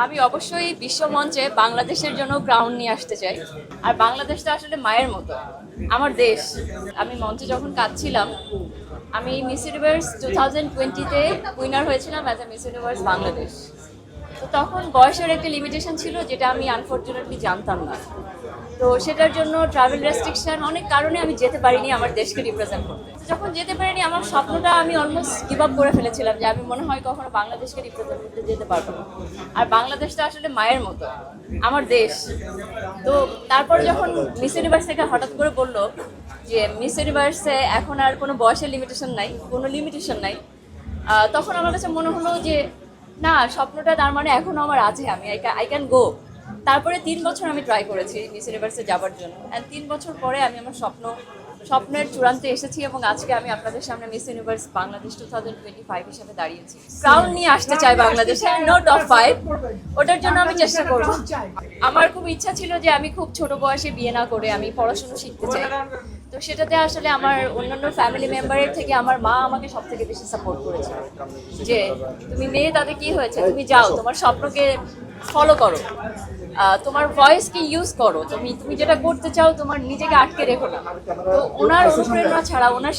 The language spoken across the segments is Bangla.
আমি অবশ্যই বিশ্বমঞ্চে বাংলাদেশের জন্য ক্রাউন নিয়ে আসতে চাই। আর বাংলাদেশটা আসলে মায়ের মতো, আমার দেশ। আমি মঞ্চে যখন কাঁদছিলাম, আমি মিস ইউনিভার্স 2020-তে উইনার হয়েছিলাম as a miss universe Bangladesh. তো তখন বয়সের একটা লিমিটেশন ছিল, যেটা আমি আনফর্চুনেটলি জানতাম না। তো সেটার জন্য ট্রাভেল রেস্ট্রিকশন, অনেক কারণে আমি যেতে পারিনি আমার দেশকে রিপ্রেজেন্ট করতে। তো যখন যেতে পারিনি, আমার স্বপ্নটা আমি অলমোস্ট গিভ আপ করে ফেলেছিলাম যে আমি মনে হয় কখনো বাংলাদেশকে রিপ্রেজেন্ট করতে যেতে পারবো না। আর বাংলাদেশটা আসলে মায়ের মতো, আমার দেশ। তো তারপরে যখন মিস ইউনিভার্স থেকে হঠাৎ করে বললো যে মিস ইউনিভার্সে এখন আর কোনো বয়সের লিমিটেশন নাই, কোনো লিমিটেশন নাই, তখন আমার কাছে মনে হলো যে না, স্বপ্নটা তার মানে এখনো আমার আছে, আমি আই ক্যান গো। তারপরে 3 বছর আমি ট্রাই করেছি মিস ইউনিভার্সে যাবার জন্য, অ্যান্ড 3 বছর পরে আমি আমার স্বপ্নের চূড়ান্তে এসেছি, এবং আজকে আমি আপনাদের সামনে মিস ইউনিভার্স বাংলাদেশ 2025 হিসেবে দাঁড়িয়েছি। ক্রাউন নিয়ে আসতে চাই বাংলাদেশে, নো টপ 5, ওটার জন্য আমি চেষ্টা করব। আমার খুব ইচ্ছা ছিল যে আমি খুব ছোট বয়সে বিয়ে না করে আমি পড়াশোনা শিখতে চাই। তো সেটাতে আসলে আমার অন্যান্য ফ্যামিলি মেম্বারের থেকে আমার মা আমাকে সব থেকে বেশি সাপোর্ট করেছে, যে তুমি মেয়ে, তাতে কি হয়েছে, তুমি যাও, তোমার স্বপ্নকে ফলো করো, তোমার ভয়েসকে ইউজ করো, তুমি তুমি যেটা করতে চাও, তোমার নিজেকে আটকে রেখো না। তো ওনার অনুপ্রেরণা ছাড়া, ওনার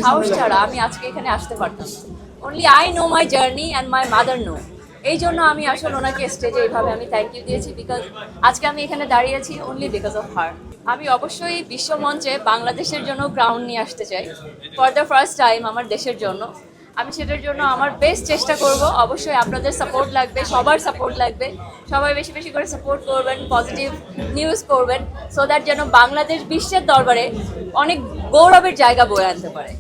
সাহস ছাড়া আমি আজকে এখানে আসতে পারতাম। Only I know my journey and my mother know. এই জন্য আমি আসলে ওনাকে স্টেজে এইভাবে আমি থ্যাংক ইউ দিয়েছি, বিকজ আজকে আমি এখানে দাঁড়িয়েছি অনলি বিকজ অফ হার। আমি অবশ্যই বিশ্বমঞ্চে বাংলাদেশের জন্য ক্রাউন নিয়ে আসতে চাই, ফর দ্য ফার্স্ট টাইম আমার দেশের জন্য। আমি সেটার জন্য আমার বেস্ট চেষ্টা করব। অবশ্যই আপনাদের সাপোর্ট লাগবে, সবার সাপোর্ট লাগবে। সবাই বেশি বেশি করে সাপোর্ট করবেন, পজিটিভ নিউজ করবেন, সো দ্যাট যেন বাংলাদেশ বিশ্বের দরবারে অনেক গৌরবের জায়গা বয়ে আনতে পারে।